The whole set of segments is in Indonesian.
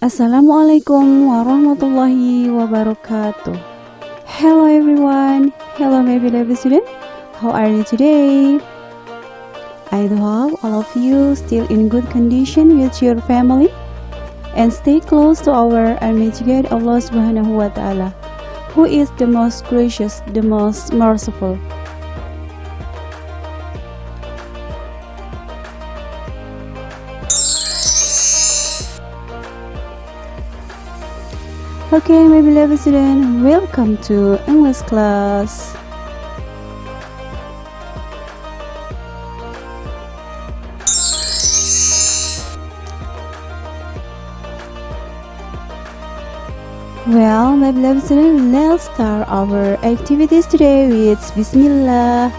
Assalamualaikum warahmatullahi wabarakatuh. Hello everyone. Hello my beloved student. How are you today? I do hope all of you still in good condition with your family and stay close to our Almighty God Allah Subhanahu wa Ta'ala, who is the most gracious, the most merciful. Okay, my beloved student, welcome to English class. Well, my beloved student, let's start our activities today with Bismillah.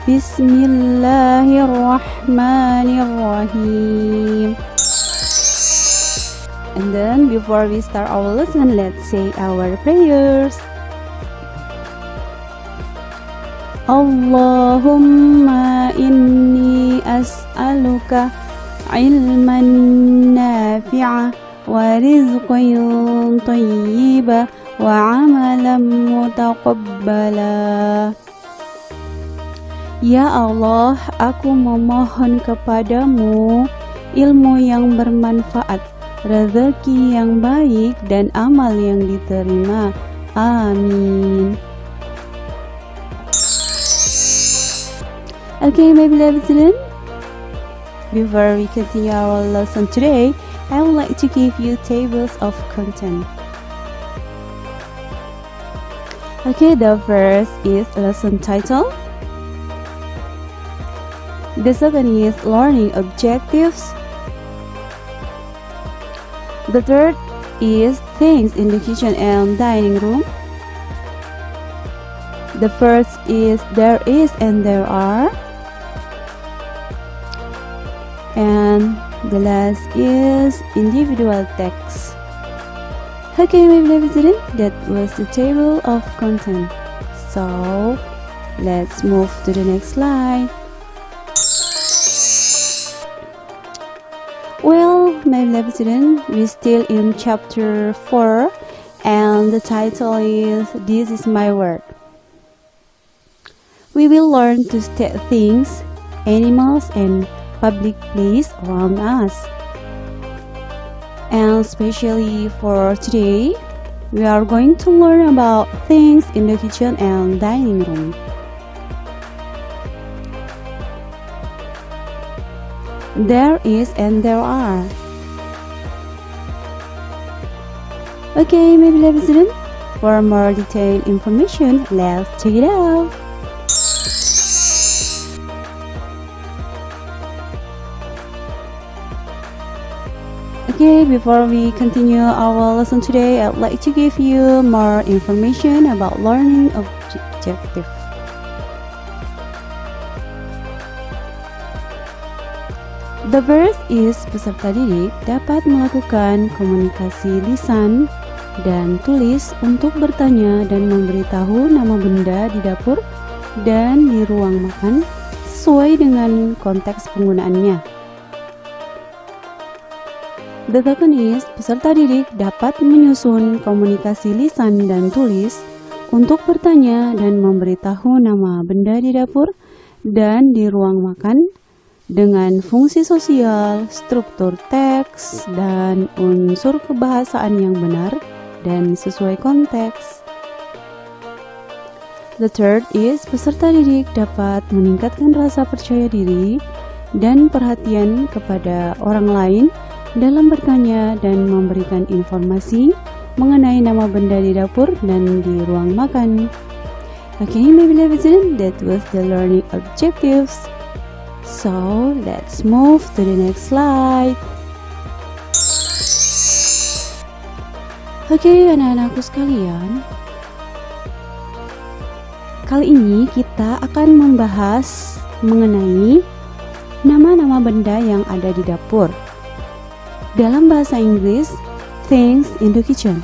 Bismillahirrahmanirrahim. And then before we start our lesson, let's say our prayers. Allahumma inni as'aluka ilman nafi'a wa rizqan tayyiba wa amalan mutaqabbala. Ya Allah, aku memohon kepadamu ilmu yang bermanfaat, rezeki yang baik, dan amal yang diterima. Amin. Okay, my beloved student, before we continue our lesson today, I would like to give you tables of content. Okay, the first is lesson title. The second is learning objectives. The third is things in the kitchen and dining room. The first is there is and there are. And the last is individual text. Okay, my beloved student, that was the table of content. So, let's move to the next slide. Well, my beloved student, we're still in chapter 4 and the title is This is my word. We will learn to state things, animals, and public place around us. And especially for today, we are going to learn about things in the kitchen and dining room. There is and there are. Okay, my beloved student, for more detailed information, let's check it out. Okay, before we continue our lesson today, I'd like to give you more information about learning objective. The first is peserta didik dapat melakukan komunikasi lisan dan tulis untuk bertanya dan memberitahu nama benda di dapur dan di ruang makan sesuai dengan konteks penggunaannya. The second is peserta didik dapat menyusun komunikasi lisan dan tulis untuk bertanya dan memberitahu nama benda di dapur dan di ruang makan dengan fungsi sosial, struktur teks, dan unsur kebahasaan yang benar dan sesuai konteks. The third is peserta didik dapat meningkatkan rasa percaya diri dan perhatian kepada orang lain dalam bertanya dan memberikan informasi mengenai nama benda di dapur dan di ruang makan. Okay, my beloved student, that was the learning objectives. So, let's move to the next slide. Oke, anak-anakku sekalian, kali ini kita akan membahas mengenai nama-nama benda yang ada di dapur. Dalam bahasa Inggris, things in the kitchen.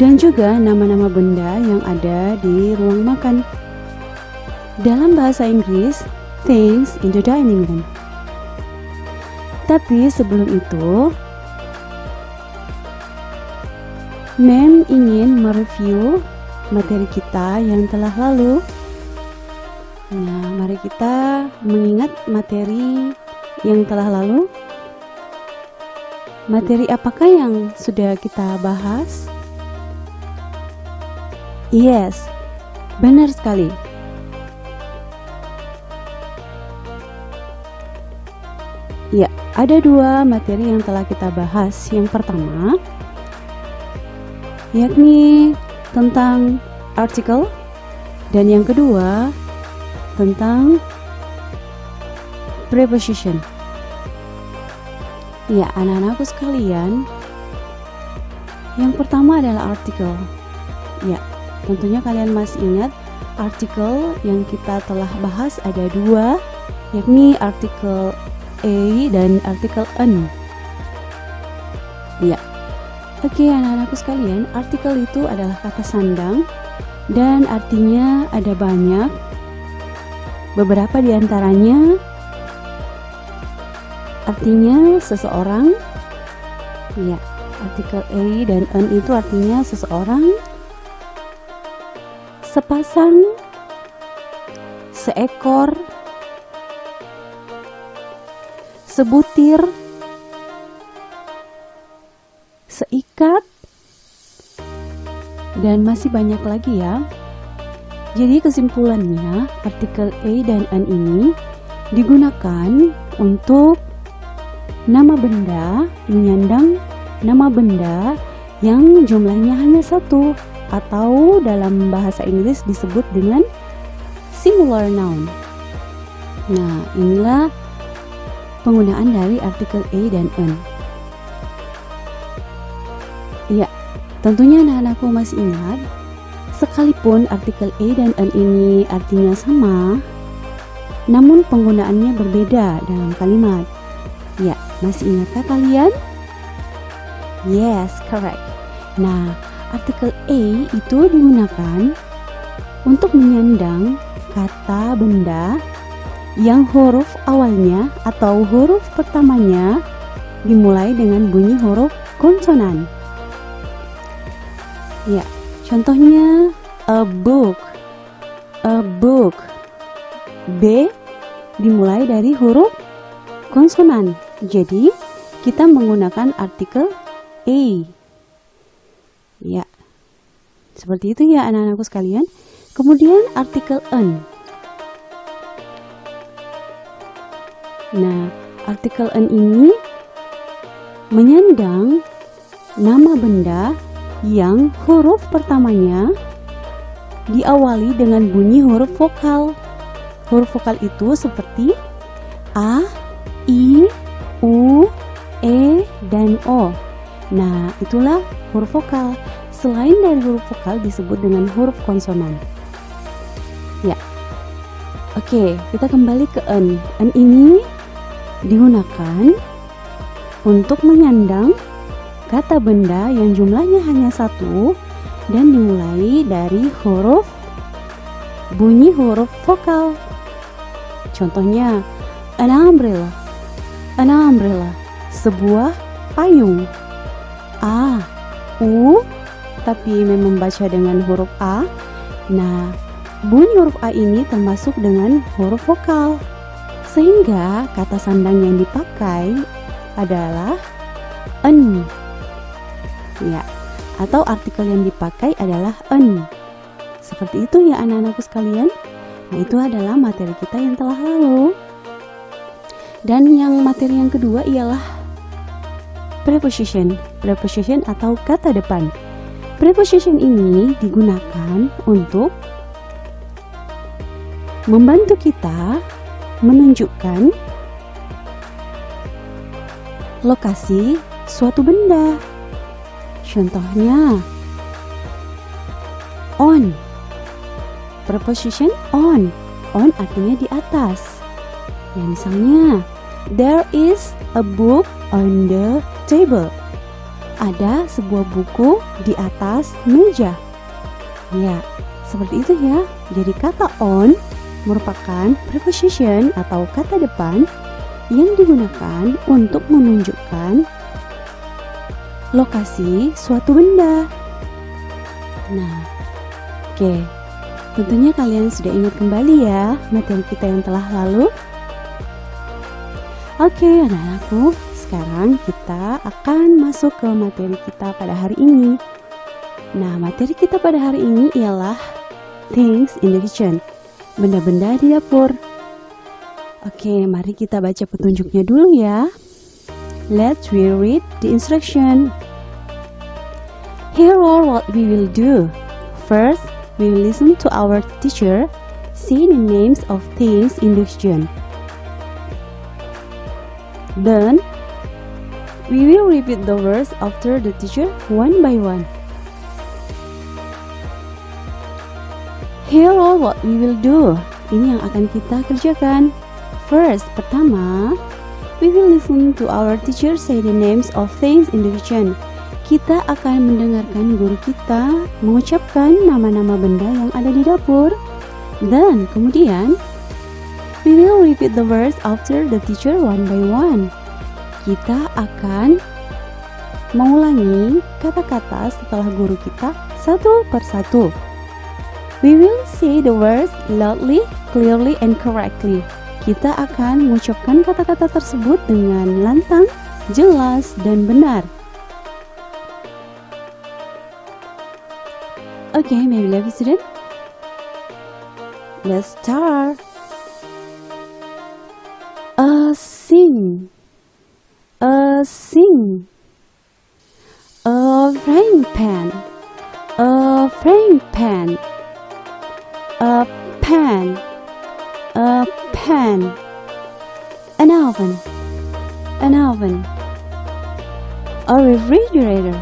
Dan juga nama-nama benda yang ada di ruang makan. Dalam bahasa Inggris, things in the dining room. Tapi sebelum itu, Mem ingin mereview materi kita yang telah lalu. Nah, mari kita mengingat materi yang telah lalu. Materi apakah yang sudah kita bahas? Yes, benar sekali. Ya, ada dua materi yang telah kita bahas. Yang pertama, yakni tentang artikel, dan yang kedua tentang preposition. Ya, anak-anakku sekalian, yang pertama adalah artikel. Ya, tentunya kalian masih ingat artikel yang kita telah bahas ada dua, yakni artikel a dan artikel an. Ya. Oke, anak-anakku sekalian, artikel itu adalah kata sandang dan artinya ada banyak. Beberapa di antaranya artinya seseorang. Ya, artikel a dan an itu artinya seseorang, sepasang, seekor, sebutir, seikat, dan masih banyak lagi ya. Jadi kesimpulannya, artikel a dan an ini digunakan untuk nama benda, menyandang nama benda yang jumlahnya hanya satu, atau dalam bahasa Inggris disebut dengan singular noun. Nah, inilah penggunaan dari artikel a dan an. Ya, tentunya anak-anakku masih ingat, sekalipun artikel a dan an ini artinya sama, namun penggunaannya berbeda dalam kalimat. Ya, masih ingatkah kalian? Yes, correct. Nah, artikel a itu digunakan untuk menyandang kata benda yang huruf awalnya atau huruf pertamanya dimulai dengan bunyi huruf konsonan. Ya, contohnya a book. A book. B dimulai dari huruf konsonan. Jadi, kita menggunakan artikel a. Ya. Seperti itu ya anak-anakku sekalian. Kemudian artikel an. Nah, artikel an ini menyandang nama benda yang huruf pertamanya diawali dengan bunyi huruf vokal. Huruf vokal itu seperti A, I, U, E, dan O. Nah, itulah huruf vokal. Selain dari huruf vokal disebut dengan huruf konsonan. Ya. Oke, kita kembali ke an. An ini digunakan untuk menyandang kata benda yang jumlahnya hanya satu dan dimulai dari bunyi huruf vokal. Contohnya, an umbrella. An umbrella, sebuah payung. A, U, tapi memang membaca dengan huruf A. Nah, bunyi huruf A ini termasuk dengan huruf vokal, sehingga kata sandang yang dipakai adalah an. Ya, atau artikel yang dipakai adalah an. Seperti itu ya anak-anakku sekalian. Nah, itu adalah materi kita yang telah lalu. Dan yang materi yang kedua ialah preposition. Preposition atau kata depan. Preposition ini digunakan untuk membantu kita menunjukkan lokasi suatu benda. Contohnya, on. Preposition on. On artinya di atas. Ya, misalnya, there is a book on the table. Ada sebuah buku di atas meja. Ya, seperti itu ya. Jadi kata on merupakan preposition atau kata depan yang digunakan untuk menunjukkan lokasi suatu benda. Nah, oke. Tentunya kalian sudah ingat kembali ya materi kita yang telah lalu. Oke, anak-anakku, sekarang kita akan masuk ke materi kita pada hari ini. Nah, materi kita pada hari ini ialah things in the kitchen, benda-benda di dapur. Oke, mari kita baca petunjuknya dulu ya. Let's read the instruction. Here are what we will do. First, we will listen to our teacher say the names of things in the kitchen. Then, we will repeat the words after the teacher one by one. Here are what we will do. Ini yang akan kita kerjakan. First, pertama, we will listen to our teacher say the names of things in the kitchen. Kita akan mendengarkan guru kita mengucapkan nama-nama benda yang ada di dapur. Dan kemudian, we will repeat the words after the teacher one by one. Kita akan mengulangi kata-kata setelah guru kita satu persatu. We will say the words loudly, clearly, and correctly. Kita akan mengucapkan kata-kata tersebut dengan lantang, jelas, dan benar. Okay, my beloved student, let's start. Sing. Sing. A frying pan. A frying pan. A pan. A pan. An oven. An oven. A refrigerator.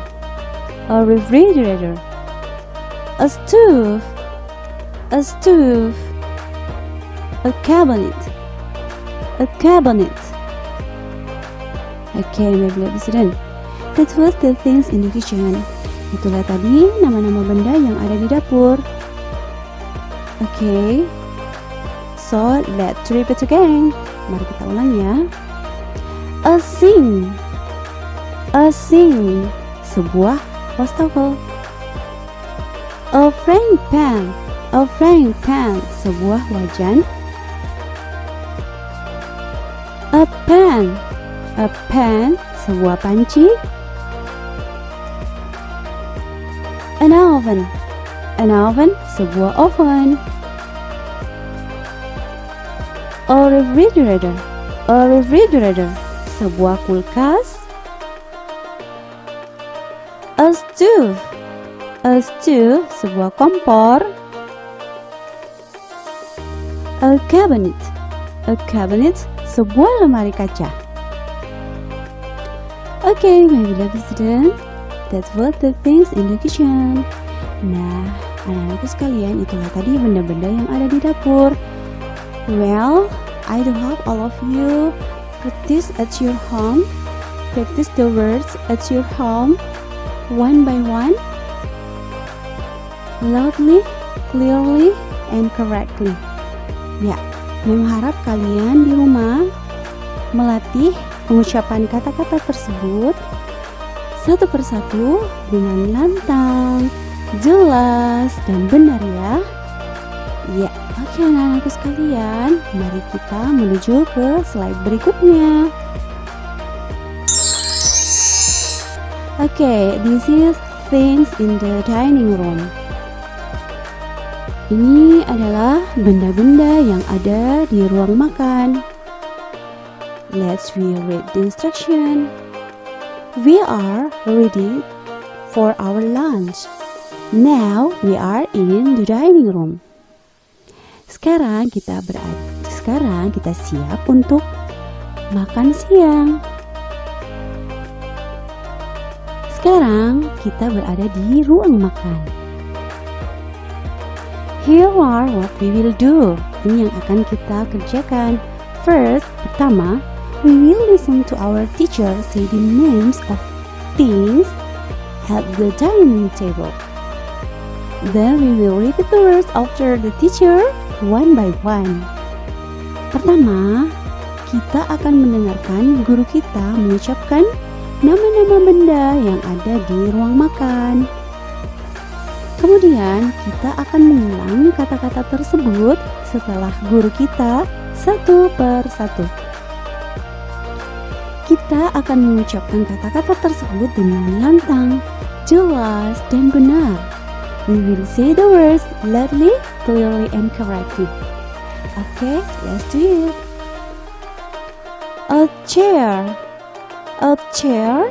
A refrigerator. A stove. A stove. A cabinet. A cabinet. Okay, my beloved student, that was the things in the kitchen. Itulah tadi nama-nama benda yang ada di dapur. Okay, so let's repeat again. Mari kita ulang ya. A sink. A sink, sebuah wastafel. A frying pan. A frying pan, sebuah wajan. A pan. A pan, sebuah panci. An oven. An oven, sebuah oven. A refrigerator. A refrigerator, sebuah kulkas. A stove. A stove, sebuah kompor. A cabinet. A cabinet, sebuah lemari kaca. Okay, my beloved student, that's what the things in the kitchen. Nah, anak-anakku sekalian, itulah tadi benda-benda yang ada di dapur. Well, I do hope all of you practice at your home. Practice the words at your home, one by one, loudly, clearly, and correctly. Ya, mengharap kalian di rumah melatih pengucapan kata-kata tersebut satu persatu dengan lantang, jelas, dan benar ya. Ya, oke anak-anakku sekalian, mari kita menuju ke slide berikutnya. Oke, this is things in the dining room. Ini adalah benda-benda yang ada di ruang makan. Let's read the instruction. We are ready for our lunch. Now we are in the dining room. Sekarang kita siap untuk makan siang. Sekarang kita berada di ruang makan. Here are what we will do. Ini yang akan kita kerjakan. First, pertama, we will listen to our teacher say the names of things at the dining table. Then we will repeat the words after the teacher one by one. Pertama, kita akan mendengarkan guru kita mengucapkan nama-nama benda yang ada di ruang makan. Kemudian kita akan mengulang kata-kata tersebut setelah guru kita satu per satu. Kita akan mengucapkan kata-kata tersebut dengan lantang, jelas, dan benar. We will say the words loudly, clearly, and correctly. Okay, let's do it. A chair, a chair.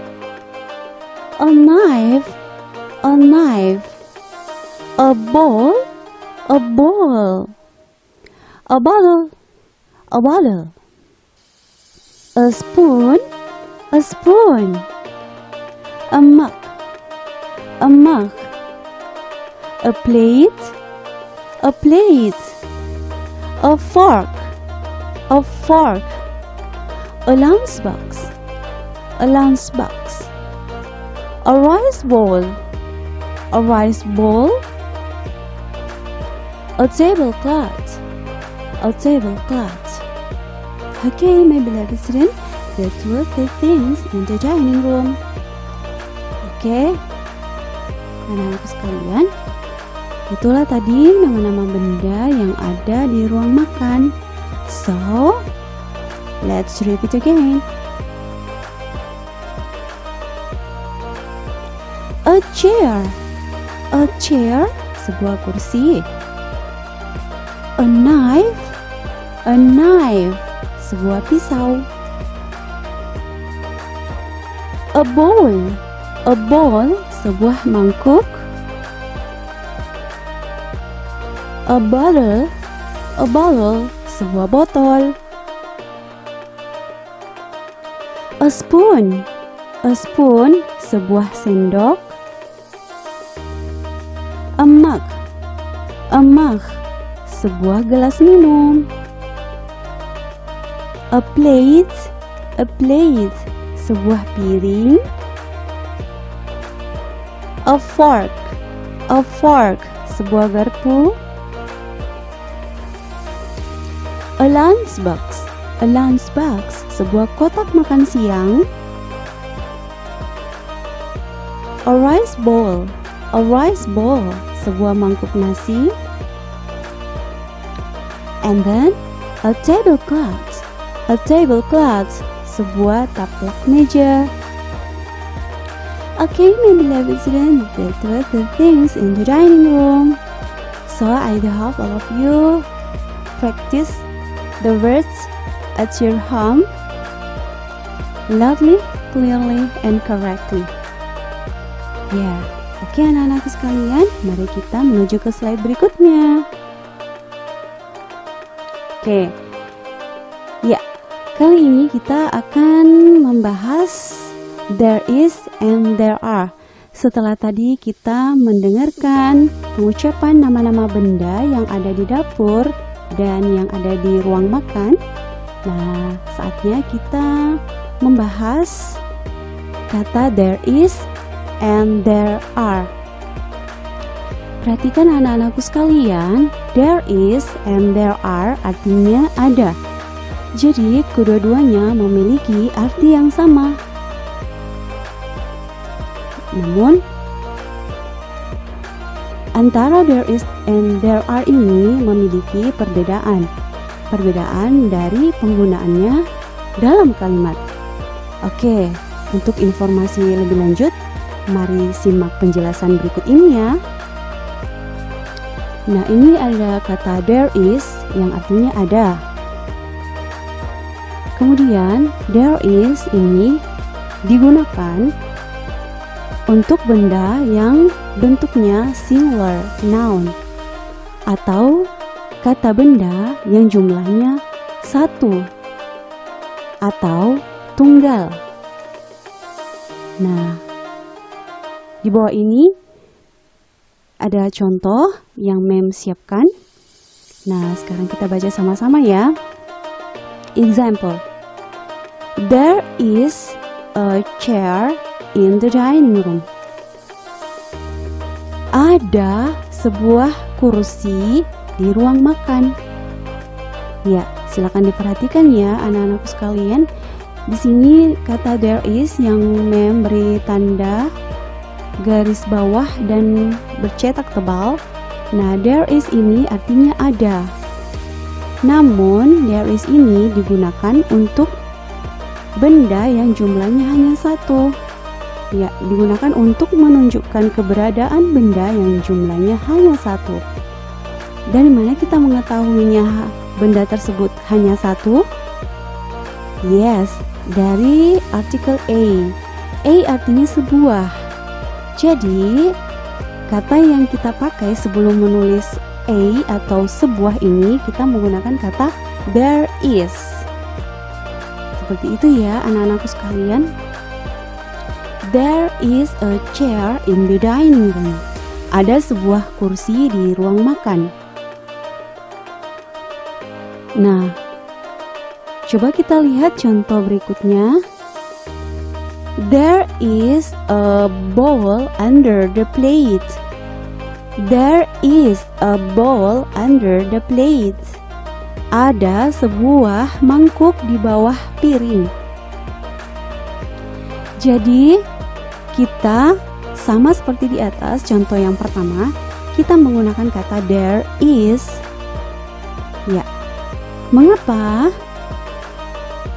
A knife, a knife. A ball, a ball. A bottle, a bottle. A spoon, a spoon. A mug, a mug. A plate, a plate. A fork, a fork. A lunchbox, a lunchbox. A rice bowl, a rice bowl. A tablecloth, a tablecloth. Okay, my beloved student, that was the things in the dining room. Okay, anak-anakku sekalian, itulah tadi nama-nama benda yang ada di ruang makan. So, let's repeat again. A chair, sebuah kursi. A knife, sebuah pisau. A bowl, sebuah mangkuk. A bottle, sebuah botol. A spoon, sebuah sendok. A mug, sebuah gelas minum. A plate, sebuah piring. A fork, sebuah garpu. A lunchbox, sebuah kotak makan siang. A rice bowl, sebuah mangkuk nasi. And then a tablecloth, sebuah taplak meja. Okay, my beloved students, that were the things in the dining room. So I do hope all of you practice the words at your home loudly, clearly, and correctly. Ya, oke anak-anakku sekalian, mari kita menuju ke slide berikutnya. Oke, ya, kali ini kita akan membahas there is and there are. Setelah tadi kita mendengarkan pengucapan nama-nama benda yang ada di dapur dan yang ada di ruang makan. Nah, saatnya kita membahas kata there is and there are. Perhatikan anak-anakku sekalian, there is and there are artinya ada. Jadi kedua-duanya memiliki arti yang sama. Namun antara there is and there are ini memiliki perbedaan dari penggunaannya dalam kalimat. Oke, untuk informasi lebih lanjut, mari simak penjelasan berikut ini ya. Nah, ini ada kata there is yang artinya ada. Kemudian there is ini digunakan untuk benda yang bentuknya singular, noun, atau kata benda yang jumlahnya satu atau tunggal. Nah, di bawah ini ada contoh yang Mem siapkan. Nah, sekarang kita baca sama-sama ya. Example. There is a chair in the dining room. Ada sebuah kursi di ruang makan. Ya, silakan diperhatikan ya anak-anakku sekalian. Di sini kata there is yang Mem beri tanda garis bawah dan bercetak tebal. Nah, there is ini artinya ada. Namun, there is ini digunakan untuk benda yang jumlahnya hanya satu. Ya, digunakan untuk menunjukkan keberadaan benda yang jumlahnya hanya satu. Dari mana kita mengetahuinya benda tersebut hanya satu? Yes, dari artikel A. A artinya sebuah. Jadi, kata yang kita pakai sebelum menulis A atau sebuah ini, kita menggunakan kata there is. Seperti itu ya anak-anakku sekalian. There is a chair in the dining room. Ada sebuah kursi di ruang makan. Nah, coba kita lihat contoh berikutnya. There is a bowl under the plate. There is a bowl under the plate. Ada sebuah mangkuk di bawah piring. Jadi, kita sama seperti di atas, contoh yang pertama, kita menggunakan kata there is. Ya, mengapa?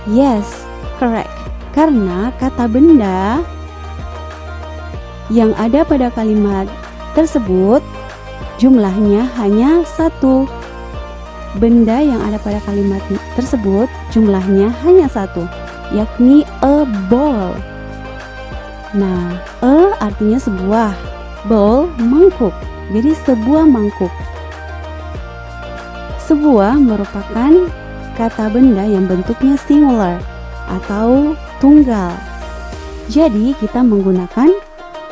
Yes, correct. Karena kata benda yang ada pada kalimat tersebut jumlahnya hanya satu. Benda yang ada pada kalimat tersebut jumlahnya hanya satu, yakni a bowl. Nah, a artinya sebuah, bowl mangkuk. Jadi sebuah mangkuk. Sebuah merupakan kata benda yang bentuknya singular atau tunggal. Jadi kita menggunakan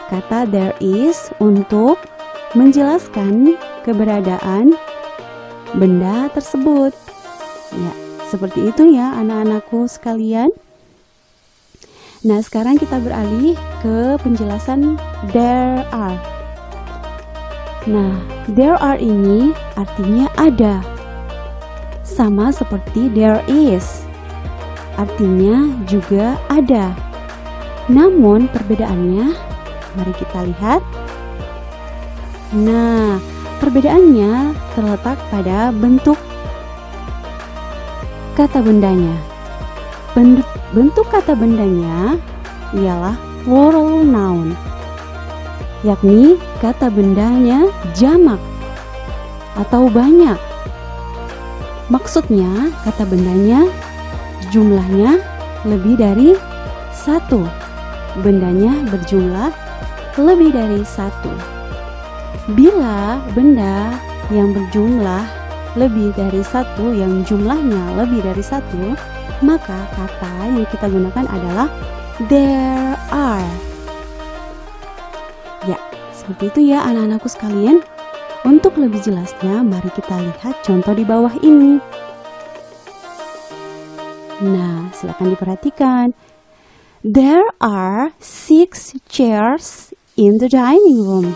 kata there is untuk menjelaskan keberadaan benda tersebut. Ya, seperti itu ya anak-anakku sekalian. Nah, sekarang kita beralih ke penjelasan there are. Nah, there are ini artinya ada. Sama seperti there is. Artinya juga ada. Namun perbedaannya, mari kita lihat. Nah, perbedaannya terletak pada bentuk kata bendanya. Bentuk kata bendanya ialah plural noun, yakni kata bendanya jamak atau banyak. Maksudnya kata bendanya jumlahnya lebih dari satu. Bendanya berjumlah lebih dari satu. Bila benda yang berjumlah lebih dari satu, yang jumlahnya lebih dari satu, maka kata yang kita gunakan adalah there are. Ya, seperti itu ya anak-anakku sekalian. Untuk lebih jelasnya, mari kita lihat contoh di bawah ini. Nah, silakan diperhatikan. There are 6 chairs in the dining room.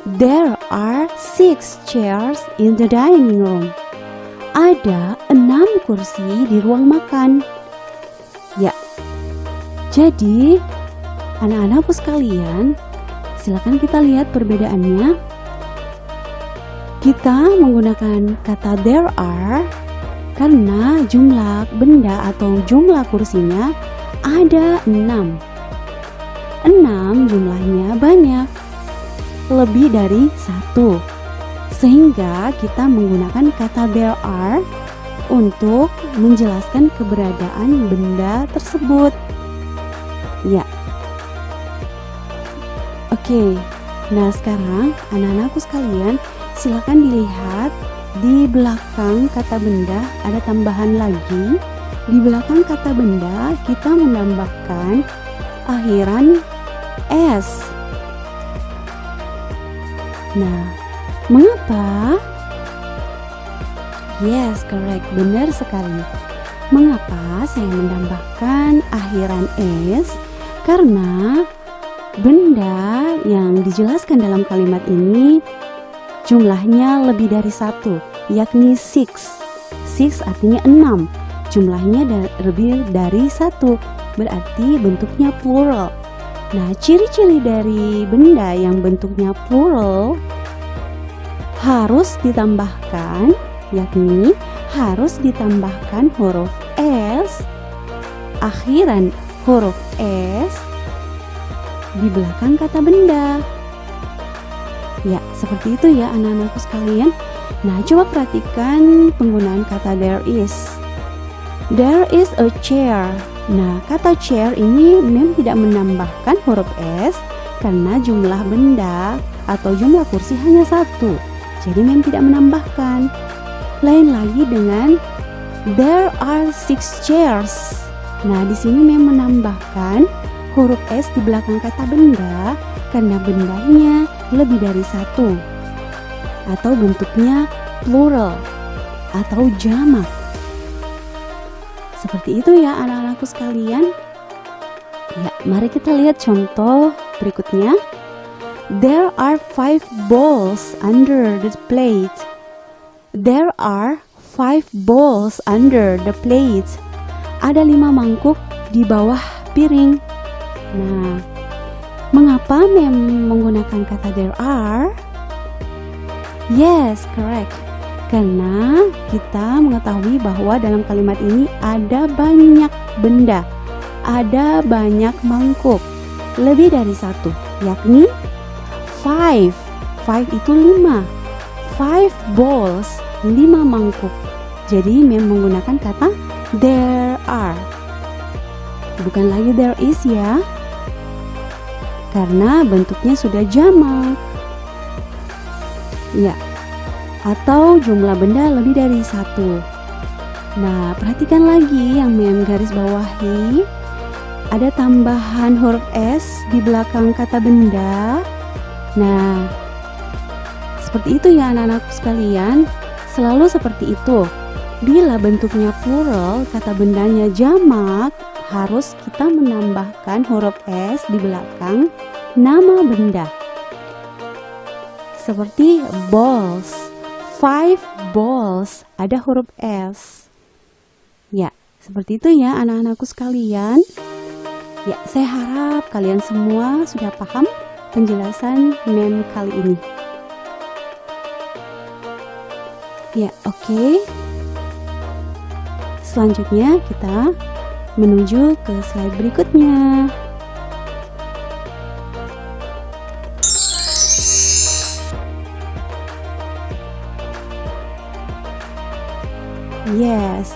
There are 6 chairs in the dining room. Ada 6 kursi di ruang makan. Ya, jadi anak-anakku sekalian, silakan kita lihat perbedaannya. Kita menggunakan kata there are karena jumlah benda atau jumlah kursinya ada 6. 6 jumlahnya banyak, lebih dari 1. Sehingga kita menggunakan kata there are untuk menjelaskan keberadaan benda tersebut. Ya. Oke. Nah, sekarang anak-anakku sekalian, silakan dilihat di belakang kata benda ada tambahan lagi. Di belakang kata benda kita menambahkan akhiran s. Nah, mengapa? Yes, correct, benar sekali. Mengapa saya menambahkan akhiran s? Karena benda yang dijelaskan dalam kalimat ini jumlahnya lebih dari 1, yakni 6. 6 artinya 6. Jumlahnya lebih dari 1, berarti bentuknya plural. Nah, ciri-ciri dari benda yang bentuknya plural harus ditambahkan, yakni harus ditambahkan huruf S, akhiran huruf S di belakang kata benda. Ya, seperti itu ya anak-anakku sekalian. Nah, coba perhatikan penggunaan kata there is. There is a chair. Nah, kata chair ini memang tidak menambahkan huruf S karena jumlah benda atau jumlah kursi hanya satu. Jadi memang tidak menambahkan. Lain lagi dengan there are 6 chairs. Nah, di sini memang menambahkan huruf S di belakang kata benda karena bendanya lebih dari satu atau bentuknya plural atau jamak. Seperti itu ya anak-anakku sekalian. Ya, mari kita lihat contoh berikutnya. There are 5 bowls under the plate. There are 5 bowls under the plate. Ada 5 mangkuk di bawah piring. Nah, mengapa menggunakan kata there are? Yes, correct. Karena kita mengetahui bahwa dalam kalimat ini ada banyak benda, ada banyak mangkuk, lebih dari satu, yakni 5. 5 itu 5. 5 bowls, 5 mangkuk. Jadi memang menggunakan kata there are. Bukan lagi there is ya. Karena bentuknya sudah jamak. Ya. Atau jumlah benda lebih dari satu. Nah, perhatikan lagi yang garis bawahi. Ada tambahan huruf S di belakang kata benda. Nah, seperti itu ya anak-anakku sekalian. Selalu seperti itu. Bila bentuknya plural, kata bendanya jamak, harus kita menambahkan huruf S di belakang nama benda. Seperti balls. 5 balls, ada huruf S. Ya, seperti itu ya anak-anakku sekalian. Ya, saya harap kalian semua sudah paham penjelasan mem kali ini. Ya, oke. Selanjutnya kita menuju ke slide berikutnya. Yes,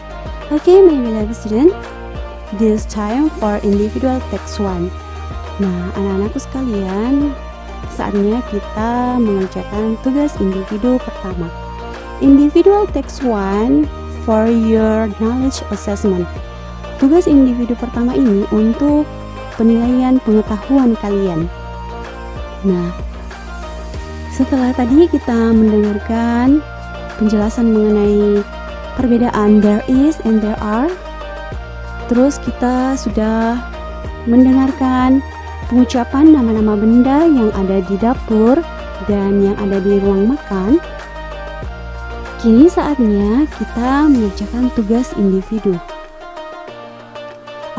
okay my beloved student, this time for individual text 1. Nah, anak-anakku sekalian, saatnya kita mengerjakan tugas individu pertama. Individual text 1 for your knowledge assessment. Tugas individu pertama ini untuk penilaian pengetahuan kalian. Nah, setelah tadi kita mendengarkan penjelasan mengenai perbedaan there is and there are, terus kita sudah mendengarkan pengucapan nama-nama benda yang ada di dapur dan yang ada di ruang makan. Kini saatnya kita mengerjakan tugas individu.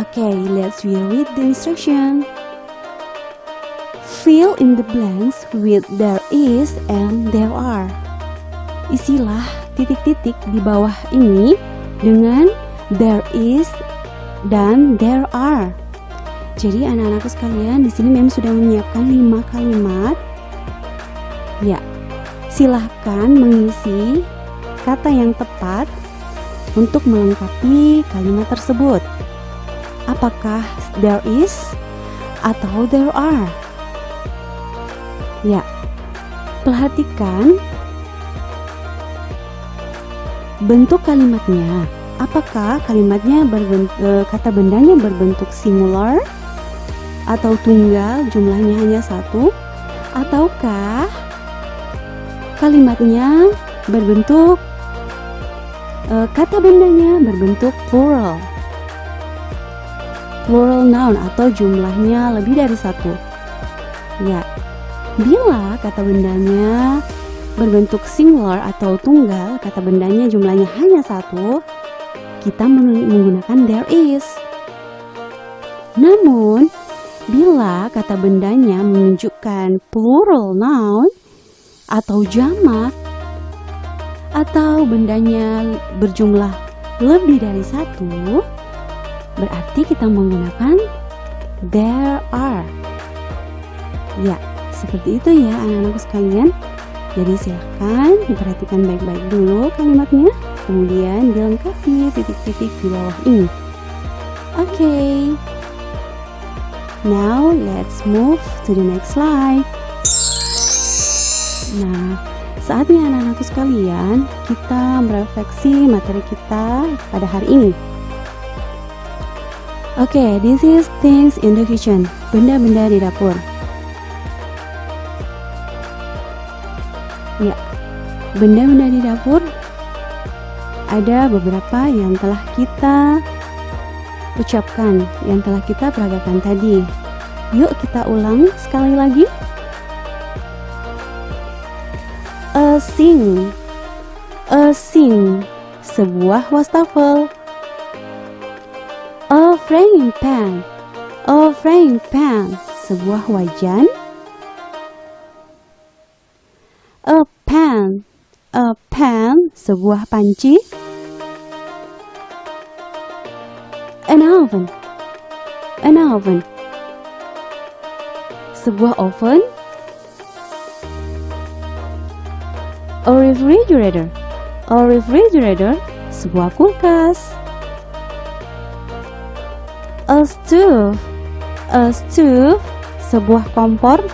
Okay, let's read the instruction. Fill in the blanks with there is and there are. Isilah titik-titik di bawah ini dengan there is dan there are. Jadi anak-anakku sekalian, di sini memang sudah menyiapkan 5 kalimat. Ya, silahkan mengisi kata yang tepat untuk melengkapi kalimat tersebut. Apakah there is atau there are? Ya, perhatikan bentuk kalimatnya. Apakah kalimatnya kata bendanya berbentuk singular atau tunggal, jumlahnya hanya satu, ataukah kalimatnya berbentuk kata bendanya berbentuk plural noun atau jumlahnya lebih dari satu. Ya, bila kata bendanya berbentuk singular atau tunggal, kata bendanya jumlahnya hanya satu, kita menggunakan there is. Namun, bila Apabila kata bendanya menunjukkan plural noun atau jamak, atau bendanya berjumlah lebih dari satu, berarti kita menggunakan there are. Ya, seperti itu ya anak-anakku sekalian. Jadi silahkan diperhatikan baik-baik dulu kalimatnya, kemudian dilengkapi titik-titik di bawah ini. Oke. Now let's move to the next slide. Nah, saatnya anak-anakku sekalian kita merefleksi materi kita pada hari ini. Oke, this is things in the kitchen. Benda-benda di dapur. Ya, benda-benda di dapur ada beberapa yang telah kita ucapkan, yang telah kita peragakan tadi. Yuk kita ulang sekali lagi. A sink, sebuah wastafel. A frying pan, sebuah wajan. A pan, sebuah panci. An oven, sebuah oven. A refrigerator, sebuah kulkas. A stove, sebuah kompor.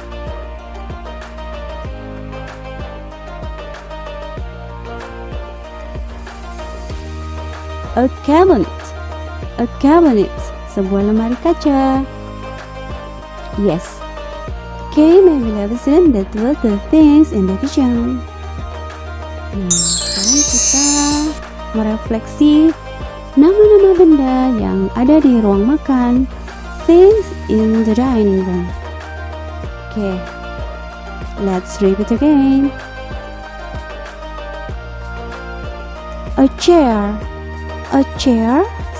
A cabinet, sebuah lemari kaca. Yes. Okay, my beloved students, that was the things in the kitchen. Nah, sekarang kita merefleksi nama-nama benda yang ada di ruang makan. Things in the dining room. Okay, let's repeat again. A chair,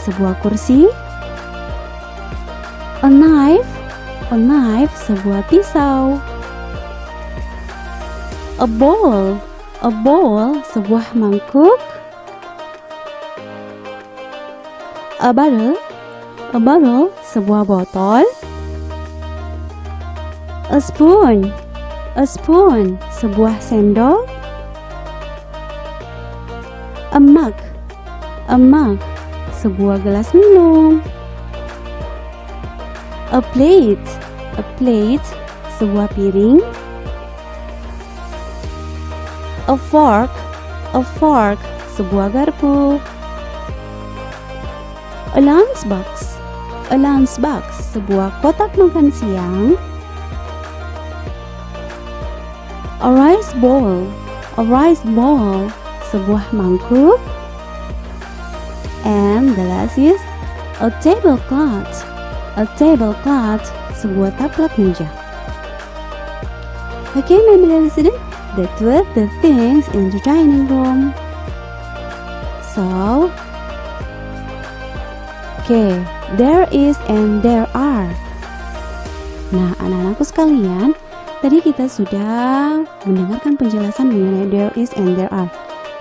sebuah kursi. A knife, sebuah pisau. A bowl, sebuah mangkuk. A bottle, sebuah botol. A spoon, sebuah sendok. A mug, sebuah gelas minum. A plate, sebuah piring. A fork, sebuah garpu. A lunchbox, sebuah kotak makan siang. A rice bowl, sebuah mangkuk. And the last is a tablecloth, sebuah taplak meja. Okay, my beloved students, that were the things in the dining room. So, okay, there is and there are. Nah, anak-anakku sekalian, tadi kita sudah mendengarkan penjelasan mengenai there is and there are.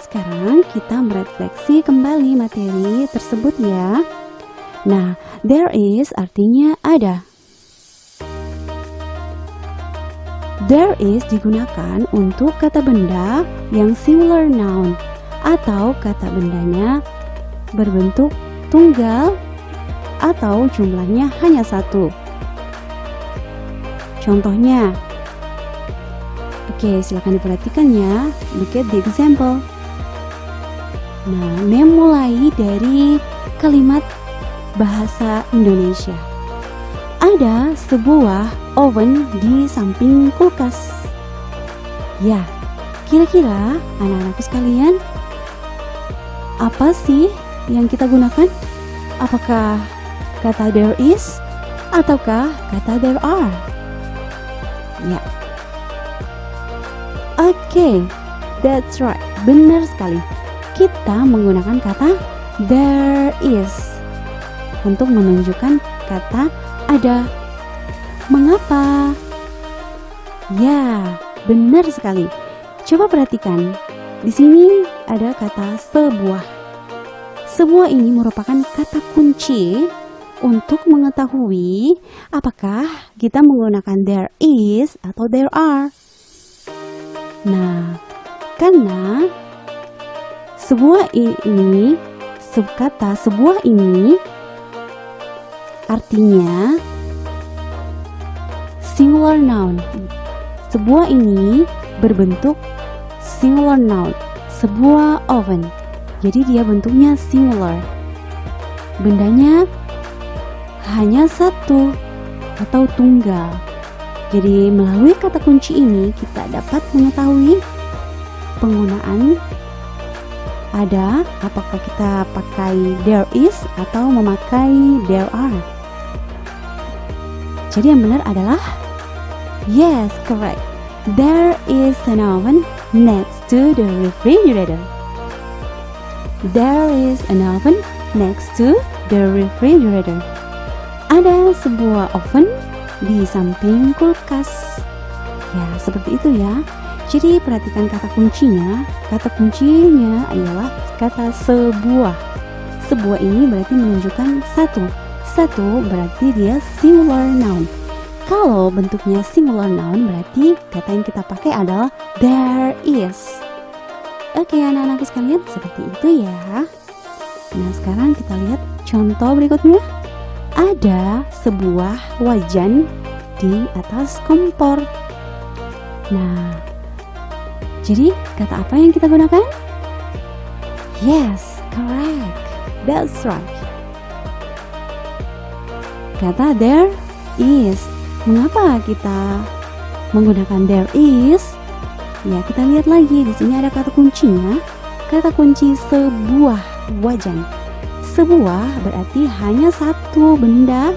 Sekarang kita merefleksi kembali materi tersebut ya. Nah, there is artinya ada. There is digunakan untuk kata benda yang singular noun atau kata bendanya berbentuk tunggal atau jumlahnya hanya satu. Contohnya, oke, silakan diperhatikan ya. Look at the example. Nah, memulai dari kalimat bahasa Indonesia. Ada sebuah oven di samping kulkas. Ya, kira-kira anak-anakku sekalian, apa sih yang kita gunakan? Apakah kata there is ataukah kata there are? Ya. Oke, that's right. Benar sekali. Kita menggunakan kata there is untuk menunjukkan kata ada. Mengapa? Ya, benar sekali. Coba perhatikan. Di sini ada kata sebuah. Sebuah ini merupakan kata kunci untuk mengetahui apakah kita menggunakan there is atau there are. Nah, karena kata sebuah ini artinya singular noun. Sebuah ini berbentuk singular noun, sebuah oven. Jadi dia bentuknya singular. Bendanya hanya satu atau tunggal. Jadi melalui kata kunci ini kita dapat mengetahui penggunaan ada, apakah kita pakai there is atau memakai there are. Jadi yang benar adalah yes, correct. There is an oven next to the refrigerator. There is an oven next to the refrigerator. Ada sebuah oven di samping kulkas. Ya, seperti itu ya. Jadi perhatikan kata kuncinya. Kata kuncinya adalah kata sebuah. Sebuah ini berarti menunjukkan satu. Satu berarti dia singular noun. Kalau bentuknya singular noun berarti kata yang kita pakai adalah there is. Oke anak-anakku sekalian, seperti itu ya. Nah sekarang kita lihat contoh berikutnya. Ada sebuah wajan di atas kompor. Nah, jadi kata apa yang kita gunakan? Yes, correct. That's right. Kata there is. Mengapa kita menggunakan there is? Ya, kita lihat lagi di sini ada kata kuncinya. Kata kunci sebuah wajan. Sebuah berarti hanya satu benda,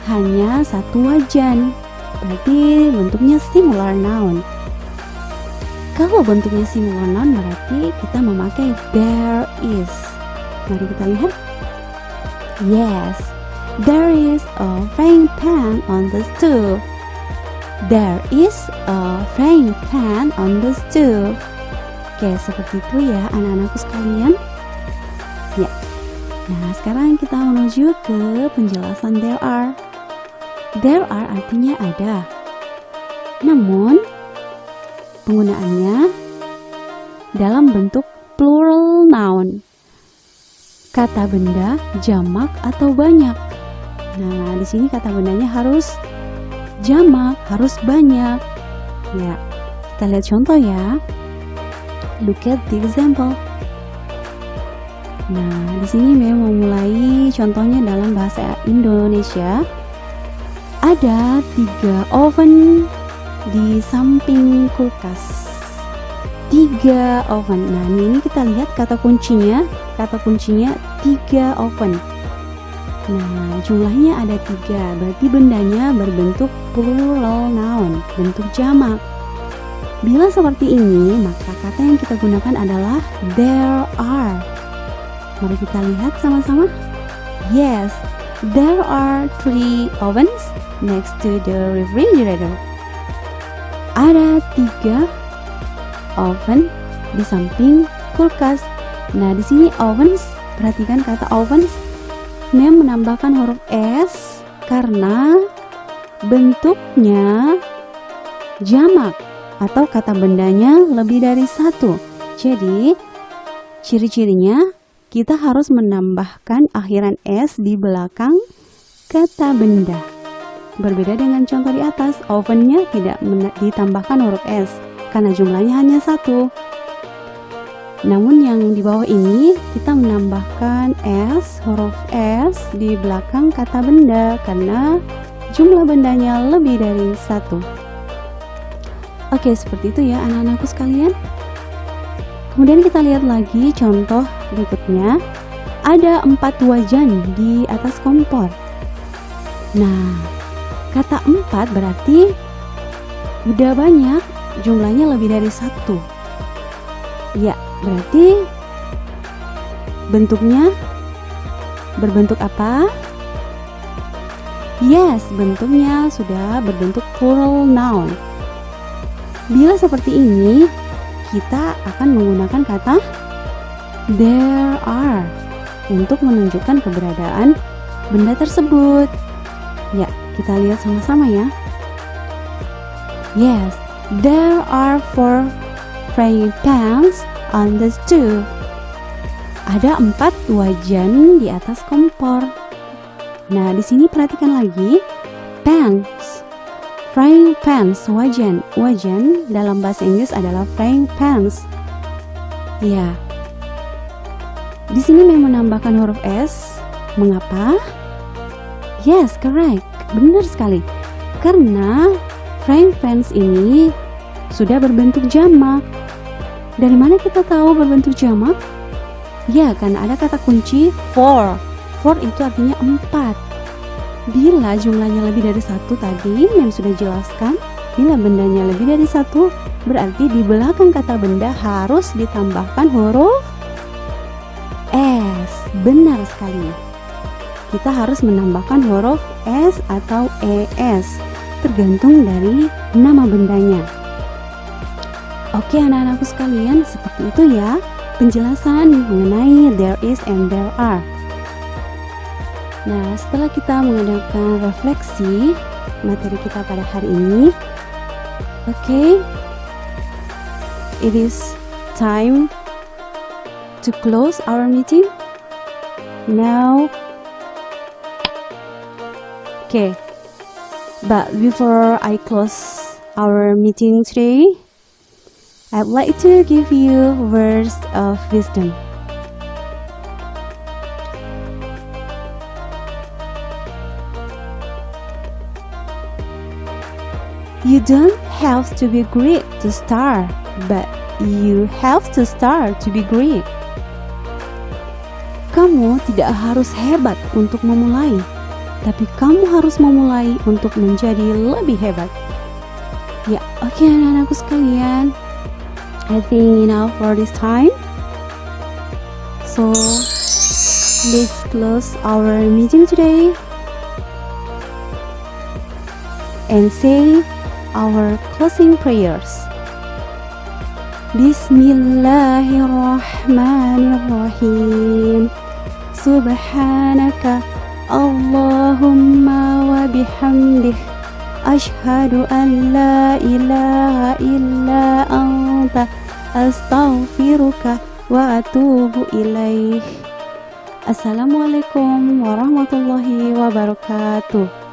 hanya satu wajan. Berarti bentuknya singular noun. Kalau bentuknya singular noun berarti kita memakai there is. Mari kita lihat. Yes, there is a frying pan on the stove. There is a frying pan on the stove. Oke, seperti itu ya anak-anakku sekalian. Ya. Nah, sekarang kita menuju ke penjelasan there are. There are artinya ada. Namun penggunaannya dalam bentuk plural noun. Kata benda jamak atau banyak. Nah, di sini kata bendanya harus jamak, harus banyak. Ya, kita lihat contoh ya. Look at the example. Nah, di sini Maya mau mulai contohnya dalam bahasa Indonesia. Ada 3 oven di samping kulkas. 3 oven. Nah, ini kita lihat kata kuncinya. Kata kuncinya 3 oven. Nah, jumlahnya ada 3. Berarti bendanya berbentuk plural noun, bentuk jamak. Bila seperti ini, maka kata yang kita gunakan adalah there are. Mari kita lihat sama-sama. Yes, there are 3 ovens next to the refrigerator. Ada 3 oven di samping kulkas. Nah, di sini ovens, perhatikan kata ovens. Maya menambahkan huruf S karena bentuknya jamak atau kata bendanya lebih dari 1. Jadi, ciri-cirinya kita harus menambahkan akhiran S di belakang kata benda. Berbeda dengan contoh di atas, ovennya tidak ditambahkan huruf S karena jumlahnya hanya 1. Namun yang di bawah ini kita menambahkan S, huruf S di belakang kata benda karena jumlah bendanya lebih dari 1. Oke, seperti itu ya anak-anakku sekalian. Kemudian kita lihat lagi contoh berikutnya. Ada 4 wajan di atas kompor. Nah, kata 4 berarti udah banyak, jumlahnya lebih dari 1. Ya, berarti bentuknya berbentuk apa? Yes, bentuknya sudah berbentuk plural noun. Bila seperti ini, kita akan menggunakan kata there are untuk menunjukkan keberadaan benda tersebut. Ya, kita lihat sama-sama ya. Yes, there are 4 frying pans on the stove. Ada 4 wajan di atas kompor. Nah, di sini perhatikan lagi, pans, frying pans, wajan. Wajan dalam bahasa Inggris adalah frying pans. Ya, di sini memang menambahkan huruf S. Mengapa? Yes, correct. Benar sekali. Karena frying pans ini sudah berbentuk jamak. Dari mana kita tahu berbentuk jamak? Ya, karena ada kata kunci four. Four itu artinya 4. Bila jumlahnya lebih dari 1 tadi yang sudah jelaskan, bila bendanya lebih dari 1, berarti di belakang kata benda harus ditambahkan huruf S. Benar sekali. Kita harus menambahkan huruf S atau ES, tergantung dari nama bendanya. Oke anak-anakku sekalian, seperti itu ya penjelasan mengenai there is and there are. Nah, setelah kita mengadakan refleksi materi kita pada hari ini, it is time to close our meeting. Now, but before I close our meeting today, I'd like to give you words of wisdom. You don't have to be great to start, but you have to start to be great. Kamu tidak harus hebat untuk memulai, tapi kamu harus memulai untuk menjadi lebih hebat. Ya, oke anak-anakku sekalian, I think enough for this time. So, let's close our meeting today and say our closing prayers. Bismillahirrahmanirrahim. Subhanaka Allahumma wa bihamdih, ashhadu an la ilaha illa anta, astaghfiruka wa atubu ilaih. Assalamualaikum warahmatullahi wabarakatuh.